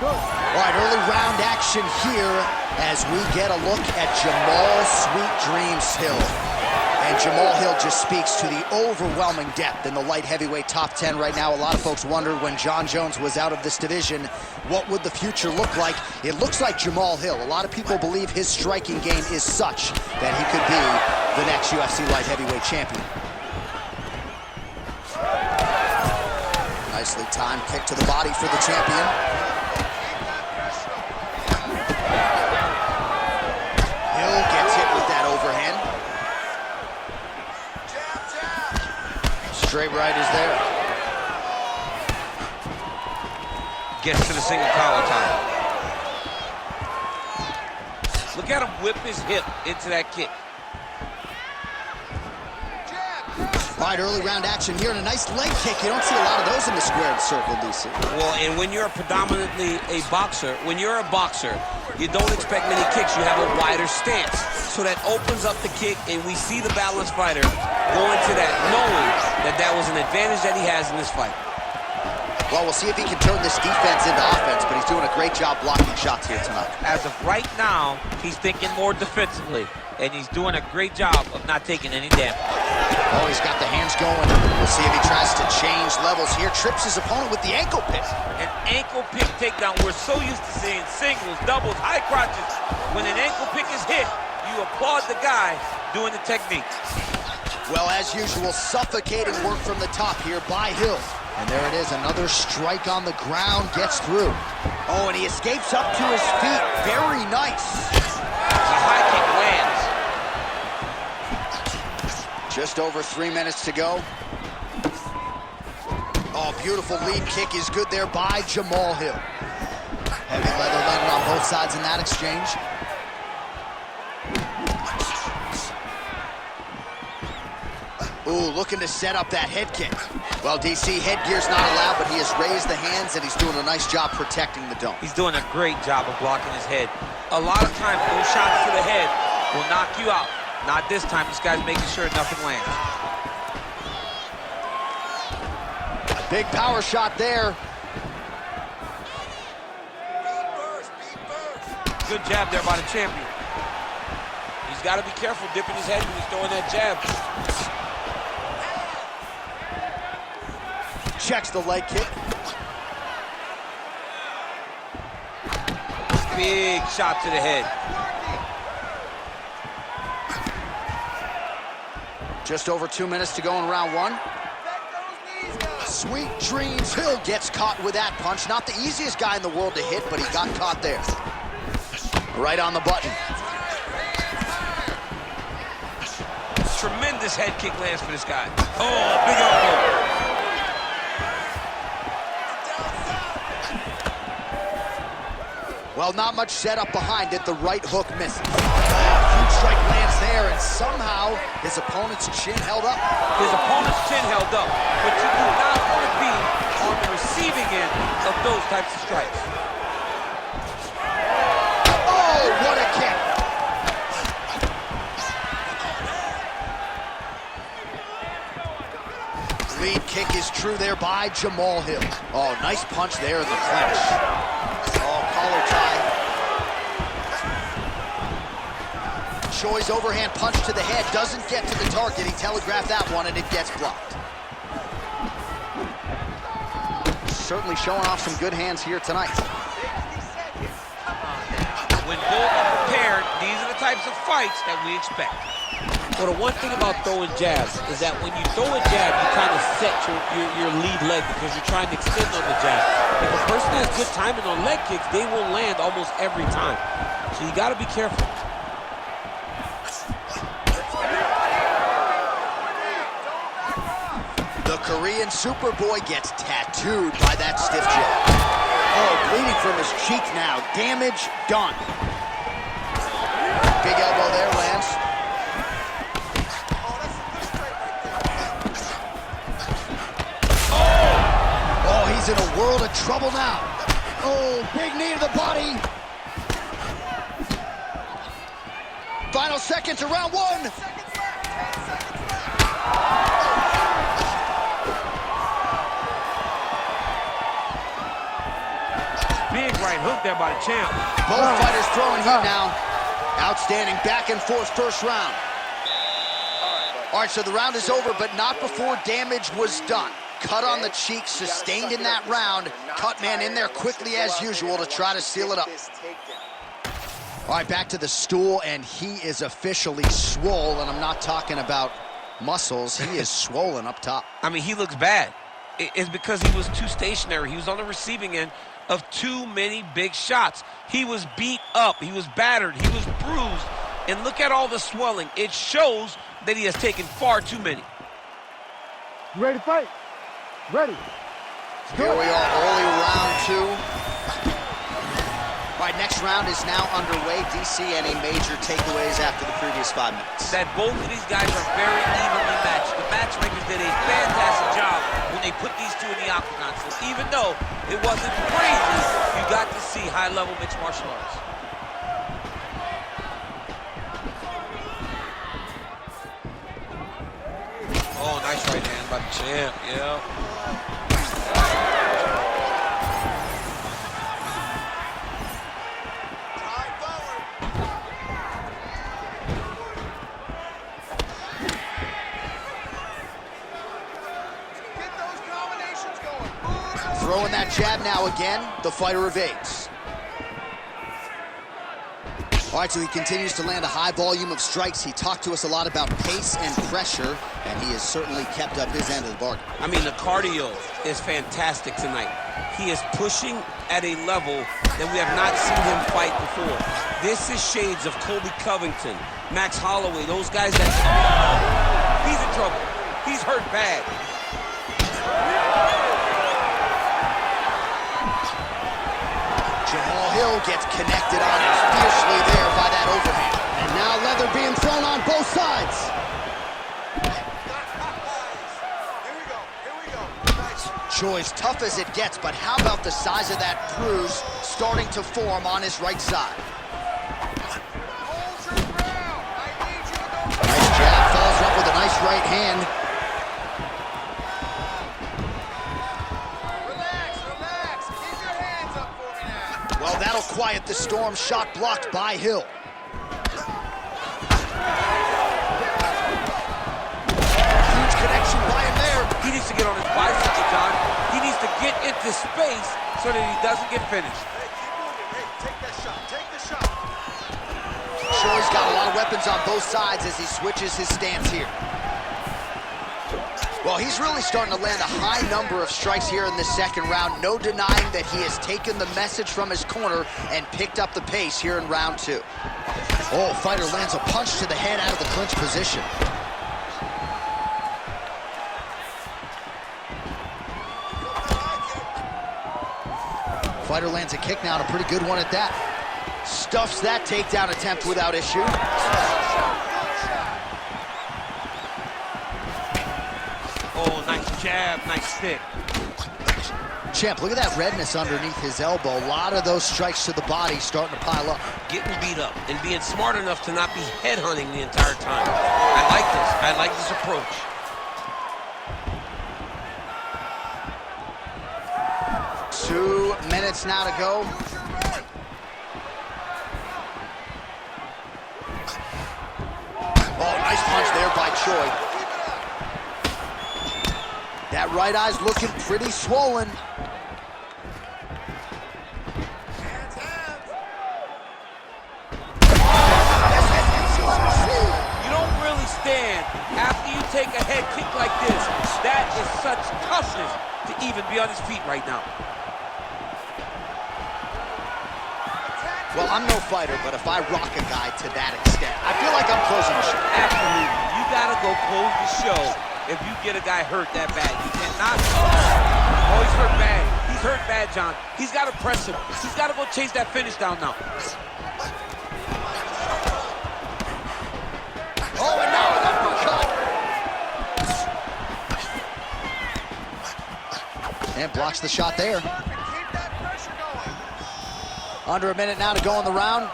All right, early round action here as we get a look at Jamal Sweet Dreams Hill. And Jamal Hill just speaks to the overwhelming depth in the light heavyweight top 10 right now. A lot of folks wondered when John Jones was out of this division, what would the future look like? It looks like Jamal Hill. A lot of people believe his striking game is such that he could be the next UFC light heavyweight champion. Nicely timed kick to the body for the champion. Hill gets hit with that overhand. Straight right is there. Gets to the single collar tie. Look at him whip his hip into that kick. All right, early round action here and a nice leg kick. You don't see a lot of those in the squared circle, DC. Well, and when you're predominantly a boxer, you don't expect many kicks. You have a wider stance. So that opens up the kick, and we see the balanced fighter go into that, knowing that that was an advantage that he has in this fight. Well, we'll see if he can turn this defense into offense, but he's doing a great job blocking shots here tonight. As of right now, he's thinking more defensively, and he's doing a great job of not taking any damage. Oh, he's got the hands going. We'll see if he tries to change levels here. Trips his opponent with the ankle pick. An ankle pick takedown. We're so used to seeing singles, doubles, high crotches. When an ankle pick is hit, you applaud the guy doing the technique. Well, as usual, suffocating work from the top here by Hill. And there it is, another strike on the ground, gets through. Oh, and he escapes up to his feet. Very nice. The high kick lands. Just over 3 minutes to go. Oh, beautiful lead kick is good there by Jamal Hill. Heavy leather landed on both sides in that exchange. Ooh, looking to set up that head kick. Well, DC, headgear's not allowed, but he has raised the hands, and he's doing a nice job protecting the dome. He's doing a great job of blocking his head. A lot of times, those shots to the head will knock you out. Not this time. This guy's making sure nothing lands. Big power shot there. Good jab there by the champion. He's got to be careful dipping his head when he's throwing that jab. Checks the leg kick. Big shot to the head. Just over 2 minutes to go in round one. Sweet Dreams Hill gets caught with that punch. Not the easiest guy in the world to hit, but he got caught there. Right on the button. Tremendous head kick lands for this guy. Oh, big elbow. Well, not much setup behind it. The right hook misses. Huge strike lands there, and somehow his opponent's chin held up. His opponent's chin held up, but you do not want to be on the receiving end of those types of strikes. Oh, what a kick. Lead kick is true there by Jamal Hill. Oh, nice punch there in the clinch. Oh, collar tie. Choi's overhand punch to the head doesn't get to the target. He telegraphed that one, and it gets blocked. Certainly showing off some good hands here tonight. When both are prepared, these are the types of fights that we expect. Well, the one thing about throwing jabs is that when you throw a jab, you kind of set your lead leg because you're trying to extend on the jab. If a person has good timing on leg kicks, they will land almost every time. So you got to be careful. The Korean Superboy gets tattooed by that stiff jab. Oh, bleeding from his cheek now. Damage done. Big elbow there lands. Oh, he's in a world of trouble now. Oh, big knee to the body. Final seconds of round one. big right hook there by the champ. Both fighters throwing heat now. Outstanding back and forth first round. All right, so the round is over, but not before damage was done. Cut on the cheek, sustained in that round. Cut man in there quickly as usual to try to seal it up. All right, back to the stool, and he is officially swole, and I'm not talking about muscles. He is swollen up top. I mean, he looks bad. It's because he was too stationary. He was on the receiving end of too many big shots. He was beat up. He was battered. He was bruised. And look at all the swelling. It shows that he has taken far too many. You ready to fight? Ready. Here we are, early round two. All right, next round is now underway. DC, any major takeaways after the previous 5 minutes? That both of these guys are very evenly matched. The matchmakers did a fantastic job when they put these two in the octagon. So even though it wasn't crazy, you got to see high-level mixed martial arts. Oh, nice right hand by the champ, yeah. Throwing that jab now again, the fighter evades. All right, so he continues to land a high volume of strikes. He talked to us a lot about pace and pressure, and he has certainly kept up his end of the bargain. I mean, the cardio is fantastic tonight. He is pushing at a level that we have not seen him fight before. This is shades of Colby Covington, Max Holloway, those guys that... Oh, he's in trouble. He's hurt bad. Hill gets connected on it fiercely there by that overhand. And now leather being thrown on both sides. Here we go. Nice. Choi's tough as it gets, but how about the size of that bruise starting to form on his right side? Hold your ground. I need you to go. Nice jab, follows up with a nice right hand. Well, that'll quiet the storm. Shot blocked by Hill. Huge connection by him there. He needs to get on his bicycle, John. He needs to get into space so that he doesn't get finished. Hey, keep moving. Hey, take that shot. Take the shot. Choi's got a lot of weapons on both sides as he switches his stance here. Well, he's really starting to land a high number of strikes here in the second round. No denying that he has taken the message from his corner and picked up the pace here in round two. Oh, fighter lands a punch to the head out of the clinch position. Fighter lands a kick now, and a pretty good one at that. Stuffs that takedown attempt without issue. Oh, nice jab, nice stick. Champ, look at that redness underneath his elbow. A lot of those strikes to the body starting to pile up. Getting beat up and being smart enough to not be headhunting the entire time. I like this. I like this approach. Two minutes now to go. Oh, nice punch there by Choi. That right eye's looking pretty swollen. You don't really stand after you take a head kick like this. That is such toughness to even be on his feet right now. Well, I'm no fighter, but if I rock a guy to that extent, I feel like I'm closing the show. Absolutely. You gotta go close the show if you get a guy hurt that bad. You cannot. Oh, he's hurt bad. He's hurt bad, John. He's gotta press him. He's gotta go chase that finish down now. Oh, and now an uppercut. And blocks the shot there. Under a minute now to go in the round.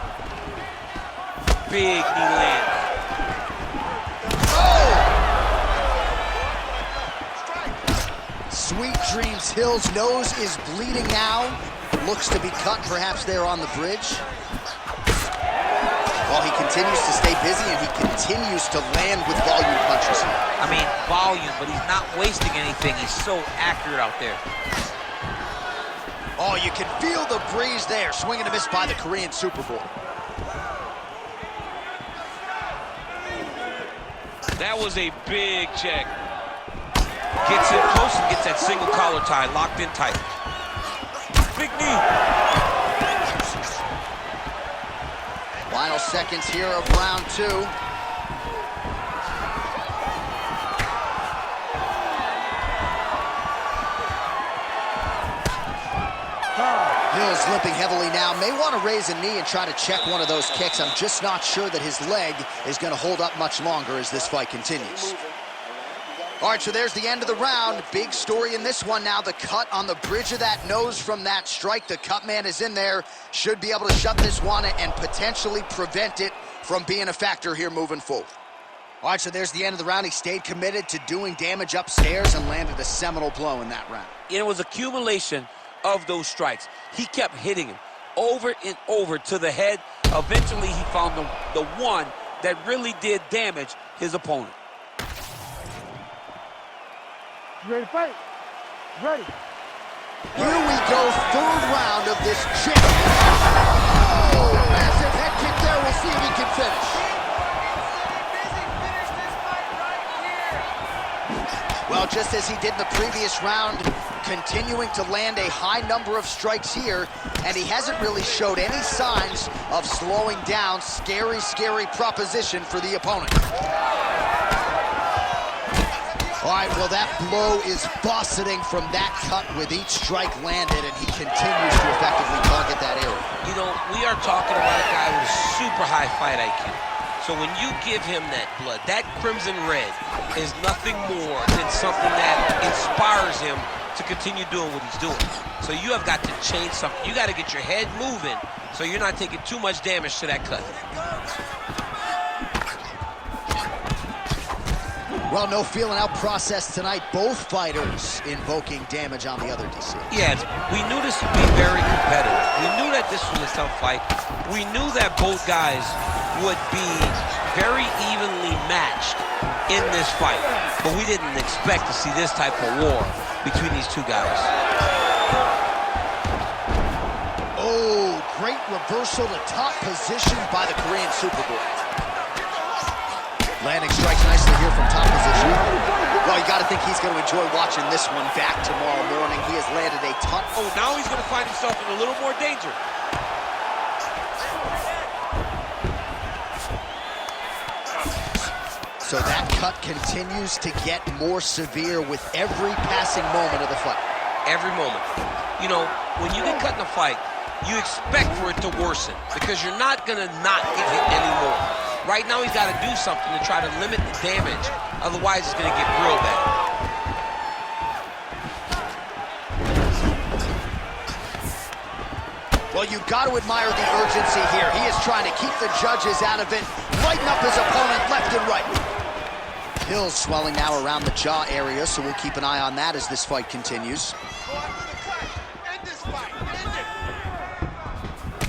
Big knee land. Oh! Sweet dreams. Hill's nose is bleeding now. looks to be cut perhaps there on the bridge. Well, he continues to stay busy, and he continues to land with volume punches here. I mean, volume, but he's not wasting anything. He's so accurate out there. Oh, you can feel the breeze there. Swing and a miss by the Korean Superboy. That was a big check. Gets in close and gets that single collar tie locked in tight. Big knee. Final seconds here of round 2. Hill's limping heavily now. May want to raise a knee and try to check one of those kicks. I'm just not sure that his leg is going to hold up much longer as this fight continues. All right, so there's the end of the round. Big story in this one now. The cut on the bridge of that nose from that strike. The cut man is in there. Should be able to shut this one and potentially prevent it from being a factor here moving forward. All right, so there's the end of the round. He stayed committed to doing damage upstairs and landed a seminal blow in that round. It was accumulation of those strikes. He kept hitting him over and over to the head. Eventually, he found the one that really did damage his opponent. You ready to fight? Ready. Here we go, third round of this chip. Oh, massive head kick there. We'll see if he can finish. Well, just as he did in the previous round, continuing to land a high number of strikes here, and he hasn't really showed any signs of slowing down. Scary, scary proposition for the opponent. All right, well, that blow is buffeting from that cut with each strike landed, and he continues to effectively target that area. You know, we are talking about a guy with a super high fight IQ. So when you give him that blood, that crimson red is nothing more than something that inspires him to continue doing what he's doing. So you have got to change something. You got to get your head moving so you're not taking too much damage to that cut. Well, no feeling out process tonight. Both fighters invoking damage on the other DC. Yes, we knew this would be very competitive. We knew that this was a tough fight. We knew that both guys would be very evenly matched in this fight. But we didn't expect to see this type of war between these two guys. Oh, great reversal to top position by the Korean Superboy. Landing strikes nicely here from top position. Well, you got to think he's going to enjoy watching this one back tomorrow morning. He has landed a ton. Oh, now he's going to find himself in a little more danger. So that cut continues to get more severe with every passing moment of the fight. Every moment. You know, when you get cut in a fight, you expect for it to worsen because you're not going to not get hit anymore. Right now, he's got to do something to try to limit the damage. Otherwise, it's going to get real bad. Well, you've got to admire the urgency here. He is trying to keep the judges out of it, lighten up his opponent left and right. Hill's swelling now around the jaw area, so we'll keep an eye on that as this fight continues.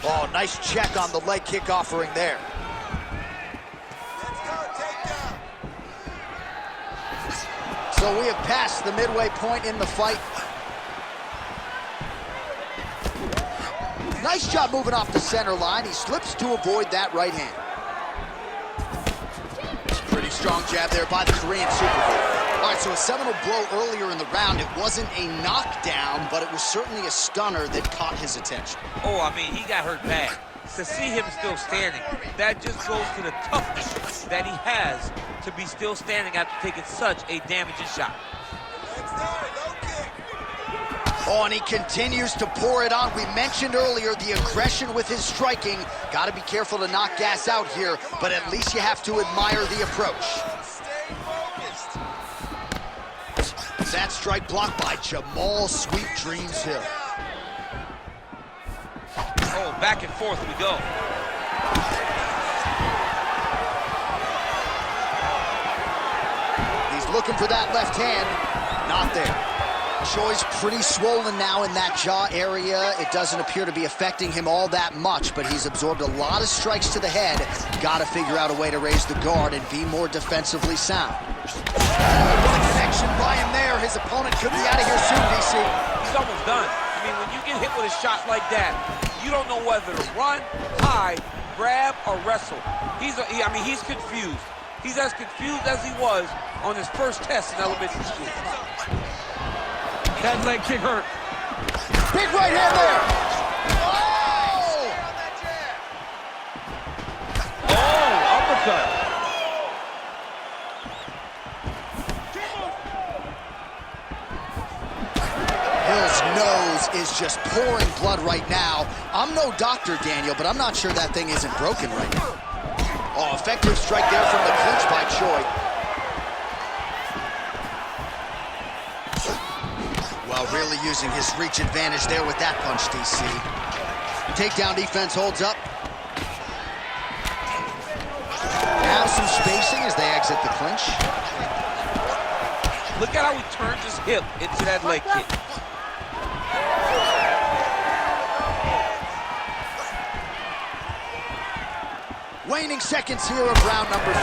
Oh, nice check on the leg kick offering there. So we have passed the midway point in the fight. Nice job moving off the center line. He slips to avoid that right hand. Pretty strong jab there by the Korean Superboy. All right, so a seminal blow earlier in the round. It wasn't a knockdown, but it was certainly a stunner that caught his attention. Oh, I mean, he got hurt bad. To see him still standing, that just goes to the toughness that he has to be still standing after taking such a damaging shot. Oh, and he continues to pour it on. We mentioned earlier the aggression with his striking. Got to be careful to not gas out here, but at least you have to admire the approach. That strike blocked by Jamal Sweet Dreams Hill. Oh, back and forth we go. He's looking for that left hand. Not there. Choi's pretty swollen now in that jaw area. It doesn't appear to be affecting him all that much, but he's absorbed a lot of strikes to the head. Got to figure out a way to raise the guard and be more defensively sound. Connection by him there. His opponent could be out of here soon, DC. He's almost done. I mean, when you get hit with a shot like that, you don't know whether to run, hide, grab, or wrestle. He's confused. He's as confused as he was on his first test in elementary school. That leg kick hurt. Big right hand there. Oh, uppercut. Hill's nose is just pouring blood right now. I'm no doctor, Daniel, but I'm not sure that thing isn't broken right now. Oh, effective strike there from the clinch by Choi. Well, really using his reach advantage there with that punch, DC. Takedown defense holds up. Now some spacing as they exit the clinch. Look at how he turns his hip into that leg kick. Waning seconds here of round number 3.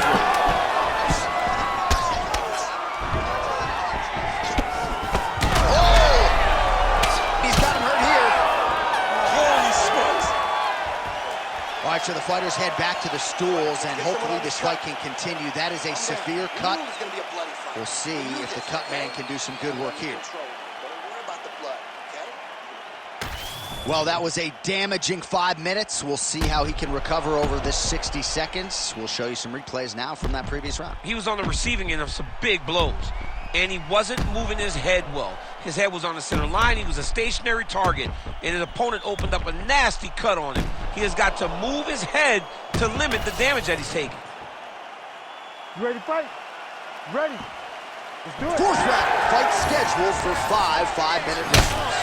All right, so the fighters head back to the stools, and hopefully this fight can continue. That is a severe cut. We'll see if the cut man can do some good work here. Well, that was a damaging 5 minutes. We'll see how he can recover over this 60 seconds. We'll show you some replays now from that previous round. He was on the receiving end of some big blows, and he wasn't moving his head well. His head was on the center line. He was a stationary target, and his opponent opened up a nasty cut on him. He has got to move his head to limit the damage that he's taking. You ready to fight? Ready. Let's do it. 4th round, fight scheduled for 5 5-minute rounds.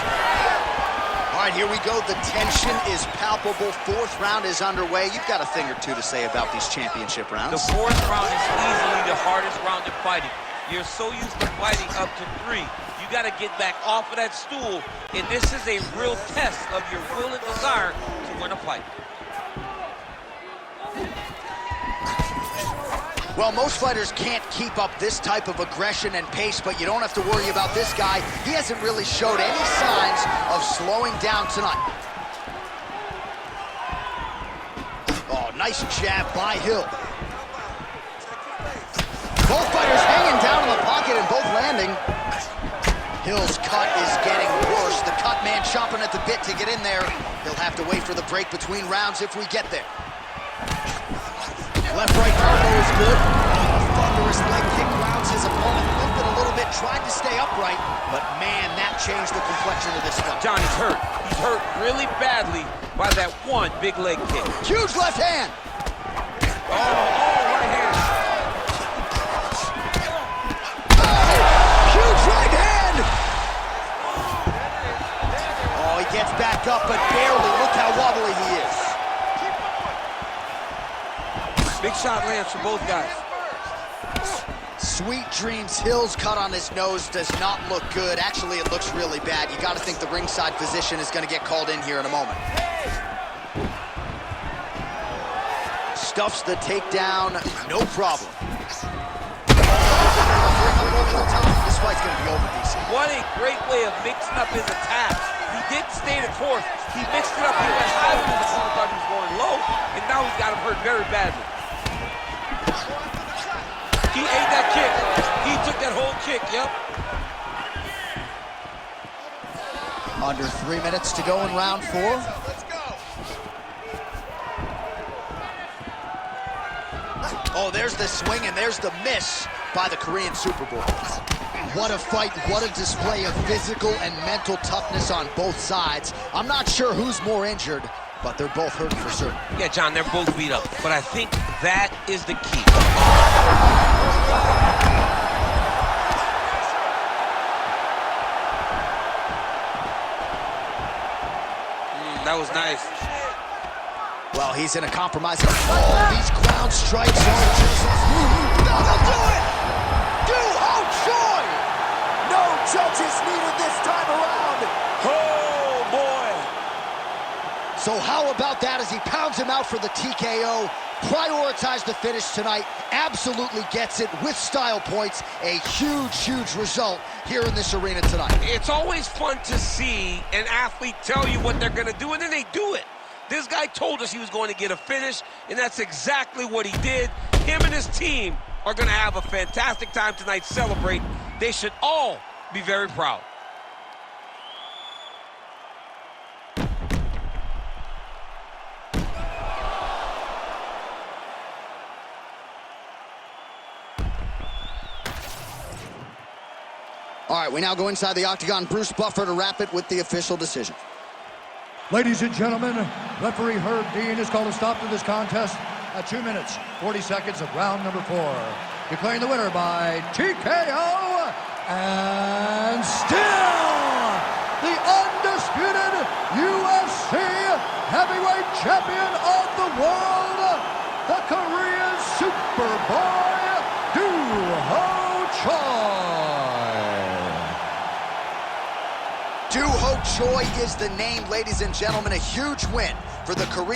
All right, here we go. The tension is palpable. 4th round is underway. You've got a thing or two to say about these championship rounds. The 4th round is easily the hardest round in fighting. You're so used to fighting up to 3. You got to get back off of that stool, and this is a real test of your will and desire to win a fight. Well, most fighters can't keep up this type of aggression and pace, but you don't have to worry about this guy. He hasn't really showed any signs of slowing down tonight. Oh, nice jab by Hill. Both fighters hanging down in the pocket and both landing. Hill's cut is getting worse. The cut man chomping at the bit to get in there. He'll have to wait for the break between rounds if we get there. Left-right combo is good. Thunderous leg kick grounds his opponent. Limping a little bit, tried to stay upright, but man, that changed the complexion of this fight. John, he's hurt. He's hurt really badly by that one big leg kick. Huge left hand. Oh, right hand. Huge right hand. Oh, he gets back up, but barely. Look how wobbly he is. Big shot lands for both guys. Sweet Dreams Hill's cut on his nose does not look good. Actually, it looks really bad. You got to think the ringside physician is going to get called in here in a moment. Stuffs the takedown, no problem. This fight's going to be over, DC. What a great way of mixing up his attacks. He didn't stay the course. He mixed it up. He went high when his opponent thought he was going low, and now he's got him hurt very badly. He ate that kick. He took that whole kick, yep. Under 3 minutes to go in round 4. Let's go. Oh, there's the swing and there's the miss by the Korean Super Bowl. What a fight, what a display of physical and mental toughness on both sides. I'm not sure who's more injured, but they're both hurt for certain. Yeah, John, they're both beat up, but I think that is the key. That was nice. Well, he's in a compromising. Oh, these ground strikes are just. That'll do it! Oh, Choi! No judges needed this time around. Oh, boy. So how about that as he pounds him out for the TKO? Prioritized the finish tonight. Absolutely gets it with style points. A huge, huge result here in this arena tonight. It's always fun to see an athlete tell you what they're going to do, and then they do it. This guy told us he was going to get a finish, and that's exactly what he did. Him and his team are going to have a fantastic time tonight, celebrate. They should all be very proud. All right, we now go inside the octagon. Bruce Buffer to wrap it with the official decision. Ladies and gentlemen, referee Herb Dean has called a stop to this contest at 2 minutes, 40 seconds of round number 4. Declaring the winner by TKO, and still the undisputed UFC heavyweight champion of the world, the Korean Superboy, Do-Ho Choi. Do-Ho Choi is the name, ladies and gentlemen. A huge win for the Korean